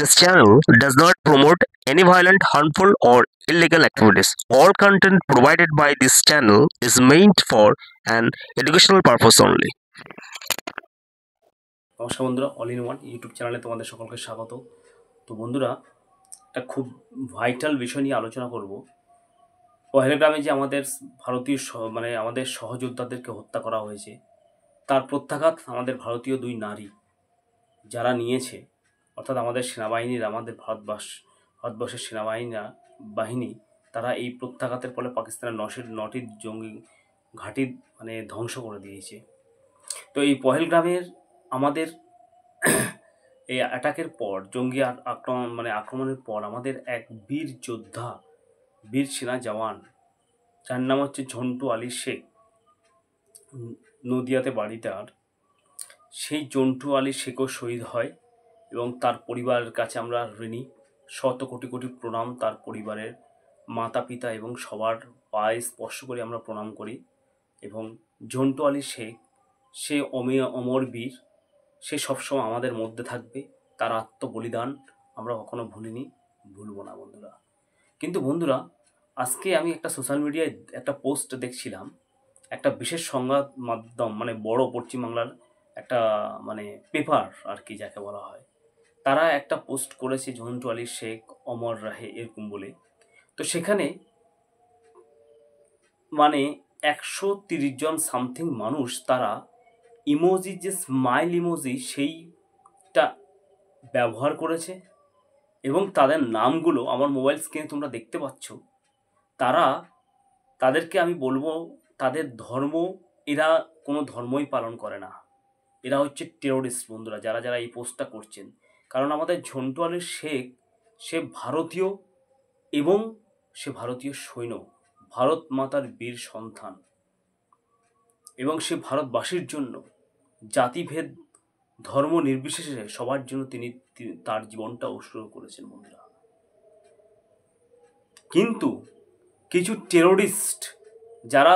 This channel does not promote any violent, harmful, or illegal activities. All content provided by this channel is meant for an educational purpose only. নমস্কার বন্ধুরা, all in one YouTube চ্যানেলে তোমাদের সকলকে স্বাগত। তো বন্ধুরা, একটা খুব ভাইটাল বিষয় নিয়ে আলোচনা করব। পহেলগ্রামে যে আমাদের ভারতীয় আমাদের সহযোদ্ধাদেরকে হত্যা করা হয়েছে, তার প্রত্যাঘাত আমাদের ভারতীয় দুই নারী যারা নিয়েছে, অর্থাৎ আমাদের সেনাবাহিনীর, আমাদের ভারতবর্ষের বাহিনী তারা এই প্রত্যাঘাতের ফলে পাকিস্তানের নটি জঙ্গি ঘাঁটি ধ্বংস করে দিয়েছে। তো এই পহেলগ্রামের আমাদের এই অ্যাটাকের পর, জঙ্গি আক্রমণের পর আমাদের এক বীর যোদ্ধা, বীর সেনা জওয়ান, যার নাম হচ্ছে ঝন্টু আলী শেখ, নদিয়াতে বাড়ি তার, সেই ঝন্টু আলী শেখও শহীদ হয় এবং তার পরিবারের কাছে আমরা ঋণী। শত কোটি কোটি প্রণাম তার পরিবারের, মাতা পিতা এবং সবার পায়ে স্পর্শ করে আমরা প্রণাম করি। এবং ঝন্টু আলী শেখ, সে অমর বীর, সে সবসময় আমাদের মধ্যে থাকবে। তার আত্মবলিদান আমরা কখনো ভুলব না বন্ধুরা। কিন্তু বন্ধুরা, আজকে আমি একটা সোশ্যাল মিডিয়ায় একটা পোস্ট দেখছিলাম, একটা বিশেষ সংবাদ মাধ্যম, বড় পশ্চিমবাংলার একটা পেপার আর কি যাকে বলা হয়, তারা একটা পোস্ট করেছে ঝন্টু আলী শেখ অমর রাহে এরকম বলে। তো সেখানে 130 জন সামথিং মানুষ তারা ইমোজি, যে স্মাইল ইমোজি, সেইটা ব্যবহার করেছে এবং তাদের নামগুলো আমার মোবাইল স্ক্রিনে তোমরা দেখতে পাচ্ছ। তাদেরকে আমি বলবো, তাদের ধর্ম, এরা কোনো ধর্মই পালন করে না, এরা হচ্ছে টেরোরিস্ট বন্ধুরা, যারা যারা এই পোস্টটা করছেন। কারণ আমাদের ঝন্টু আলী শেখ, সে ভারতীয় এবং সে ভারতীয় সৈন্য, ভারত মাতার বীর সন্তান, এবং সে ভারতবাসীর জন্য জাতিভেদ, ধর্ম নির্বিশেষে সবার জন্য তিনি তার জীবনটা উৎসর্গ করেছেন বন্ধুরা। কিন্তু কিছু টেরোরিস্ট যারা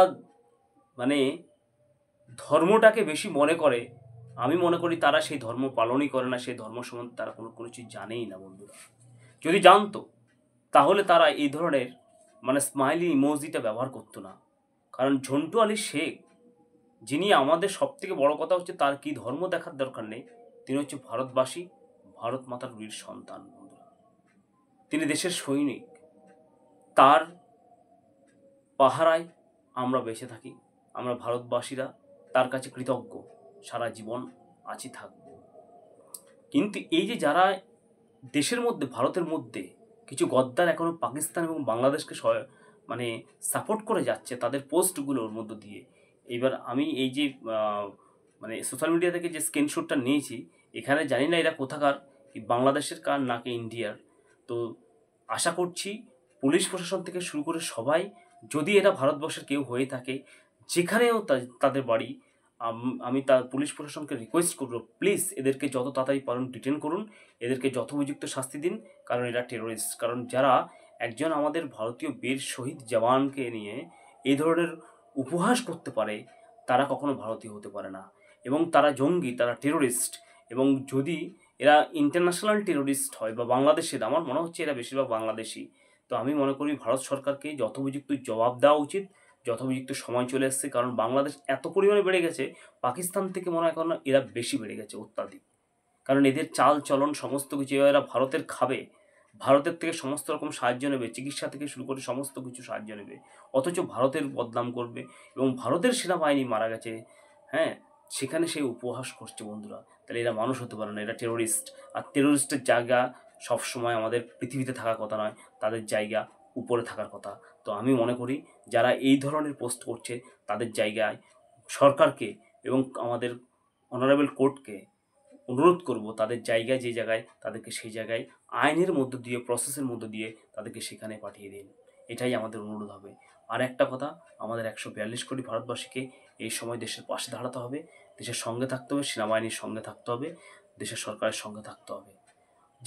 ধর্মটাকে বেশি মনে করে, আমি মনে করি তারা সেই ধর্ম পালনই করে না, সেই ধর্ম সম্বন্ধে তারা কোনো কিছু জানেই না বন্ধুরা। যদি জানতো তাহলে তারা এই ধরনের স্মাইলি ইমোজিটা ব্যবহার করতো না। কারণ ঝন্টু আলী শেখ, যিনি আমাদের সব থেকে বড় কথা হচ্ছে তার কি ধর্ম দেখার দরকার নেই, তিনি হচ্ছে ভারতবাসী, ভারত মাতার বীর সন্তান বন্ধুরা। তিনি দেশের সৈনিক, তার পাহারায় আমরা বেঁচে থাকি। আমরা ভারতবাসীরা তার কাছে কৃতজ্ঞ, সারা জীবন আছি থাকব। কিন্তু এই যে যারা দেশের মধ্যে, ভারতের মধ্যে কিছু গদ্দার এখনো পাকিস্তান এবং বাংলাদেশকে সাপোর্ট করে যাচ্ছে তাদের পোস্টগুলোর মধ্য দিয়ে। এইবার আমি এই যে সোশ্যাল মিডিয়া থেকে যে স্ক্রিনশটটা নিয়েছি, এখানে জানি না এরা কোথাকার, কি বাংলাদেশের কার নাকি ইন্ডিয়ার। তো আশা করছি পুলিশ প্রশাসন থেকে শুরু করে সবাই, যদি এরা ভারতবর্ষের কেউ হয়ে থাকে, যেখানেও তাদের বাড়ি, আমি তার পুলিশ প্রশাসনকে রিকোয়েস্ট করবো, প্লিজ এদেরকে যত তাড়াতাড়ি পারেন ডিটেন করুন, এদেরকে যথোপযুক্ত শাস্তি দিন। কারণ এরা টেরোরিস্ট। কারণ যারা একজন আমাদের ভারতীয় বীর শহীদ জওয়ানকে নিয়ে এই ধরনের উপহাস করতে পারে, তারা কখনো ভারতীয় হতে পারে না, এবং তারা জঙ্গি, তারা টেরোরিস্ট। এবং যদি এরা ইন্টারন্যাশনাল টেরোরিস্ট হয় বা বাংলাদেশের, আমার মনে হচ্ছে এরা বেশিরভাগ বাংলাদেশি, তো আমি মনে করি ভারত সরকারকে যথোপযুক্ত জবাব দেওয়া উচিত। যথোপযুক্ত সময় চলে এসছে, কারণ বাংলাদেশ এত পরিমাণে বেড়ে গেছে, পাকিস্তান থেকে মনে হয় এখন এরা বেশি বেড়ে গেছে, অত্যাধিক। কারণ এদের চাল চলন সমস্ত কিছু, এরা ভারতের খাবে, ভারতের থেকে সমস্ত রকম সাহায্য নেবে, চিকিৎসা থেকে শুরু করে সমস্ত কিছু সাহায্য নেবে, অথচ ভারতের বদনাম করবে। এবং ভারতের সেনাবাহিনী মারা গেছে, হ্যাঁ, সেখানে সেই উপহাস করছে বন্ধুরা। তাহলে এরা মানুষ হতে পারে না, এরা টেরোরিস্ট। আর টেরোরিস্টের জায়গা সবসময় আমাদের পৃথিবীতে থাকার কথা নয়, তাদের জায়গা উপরে থাকার কথা। তো আমি মনে করি যারা এই ধরনের পোস্ট করছে, তাদের জায়গায় সরকারকে এবং আমাদের অনারেবল কোর্টকে অনুরোধ করব, তাদের জায়গায়, যে জায়গায় তাদেরকে, সেই জায়গায় আইনের মধ্য দিয়ে, প্রসেসের মধ্য দিয়ে তাদেরকে সেখানে পাঠিয়ে দিন। এটাই আমাদের অনুরোধ হবে। আর একটা কথা, আমাদের 142 কোটি ভারতবাসীকে এই সময় দেশের পাশে দাঁড়াতে হবে, দেশের সঙ্গে থাকতে হবে, সেনাবাহিনীর সঙ্গে থাকতে হবে, দেশের সরকারের সঙ্গে থাকতে হবে।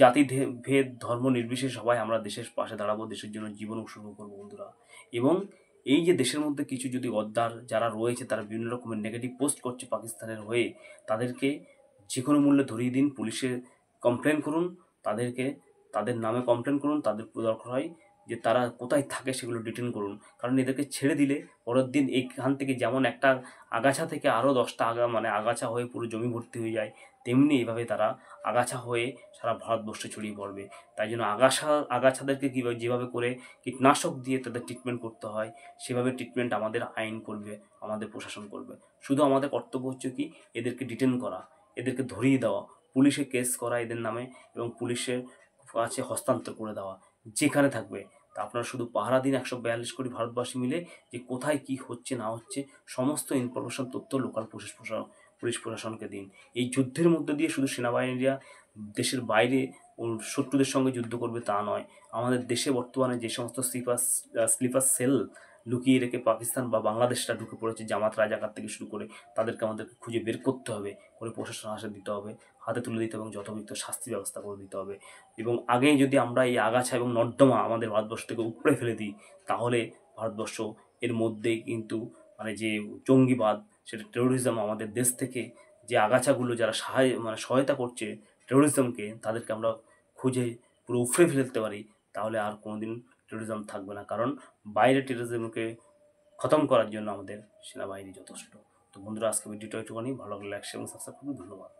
জাতি ভেদ ধর্ম নির্বিশেষে সবাই আমরা দেশের পাশে দাঁড়াবো, দেশের জন্য জীবন উৎসর্গ করবো বন্ধুরা। এবং এই যে দেশের মধ্যে কিছু যদি গদ্দার যারা রয়েছে, তারা বিভিন্ন রকমের নেগেটিভ পোস্ট করছে পাকিস্তানের হয়ে, তাদেরকে যে কোনো মূল্যে ধরিয়ে দিন, পুলিশে কমপ্লেন করুন, তাদেরকে তাদের নামে কমপ্লেন করুন, তাদের দরকার হয় যে তারা কোথায় থাকে সেগুলো ডিটেন করুন। কারণ এদেরকে ছেড়ে দিলে পরের দিন এইখান থেকে যেমন একটা আগাছা থেকে আরও 10টা আগাছা হয়ে পুরো জমি ভর্তি হয়ে যায়, তেমনি এইভাবে তারা আগাছা হয়ে সারা ভারতবর্ষে ছড়িয়ে পড়বে। তাই জন্য আগাছাদেরকে কীভাবে যেভাবে করে কীটনাশক দিয়ে তাদের ট্রিটমেন্ট করতে হয়, সেভাবে ট্রিটমেন্ট আমাদের আইন করবে, আমাদের প্রশাসন করবে। শুধু আমাদের কর্তব্য হচ্ছে কি এদেরকে ডিটেন করা, এদেরকে ধরিয়ে দেওয়া, পুলিশে কেস করা এদের নামে এবং পুলিশের কাছে হস্তান্তর করে দেওয়া যেখানে থাকবে। তা আপনারা শুধু পাহারা দিন 142 কোটি ভারতবাসী মিলে যে কোথায় কি হচ্ছে না হচ্ছে সমস্ত ইনফরমেশন তথ্য লোকাল পুলিশ প্রশাসনকে দিন। এই যুদ্ধের মধ্যে দিয়ে শুধু সেনাবাহিনীরা দেশের বাইরে শত্রুদের সঙ্গে যুদ্ধ করবে তা নয়, আমাদের দেশে বর্তমানে যে সমস্ত স্লিপার সেল লুকিয়ে রেখে পাকিস্তান বা বাংলাদেশটা ঢুকে পড়েছে, জামাত রাজাকার থেকে শুরু করে তাদেরকে আমাদেরকে খুঁজে বের করতে হবে, করে প্রশাসন দিতে হবে, হাতে তুলে দিতে হবে এবং যথোপযুক্ত শাস্তি ব্যবস্থা করে দিতে হবে। এবং আগেই যদি আমরা এই আগাছা এবং নর্দমা আমাদের ভারতবর্ষ থেকে উপড়ে ফেলে দিই, তাহলে ভারতবর্ষ এর মধ্যেই কিন্তু যে জঙ্গিবাদ, সেটা টেরোরিজম আমাদের দেশ থেকে যে আগাছাগুলো যারা সহায়তা করছে টেরোরিজমকে, তাদেরকে আমরা খুঁজে পুরো উপড়ে ফেলতে পারি, তাহলে আর কোনোদিন টেরোরিজম থাকবে না। কারণ বাইরে টেরোরিজমকে খতম করার জন্য আমাদের সেনাবাহিনী যথেষ্ট। তো বন্ধুরা, আজকে ভিডিওটা একটুখানি ভালো লাগলে লাইক এবং সাবস্ক্রাইব করুন। ধন্যবাদ।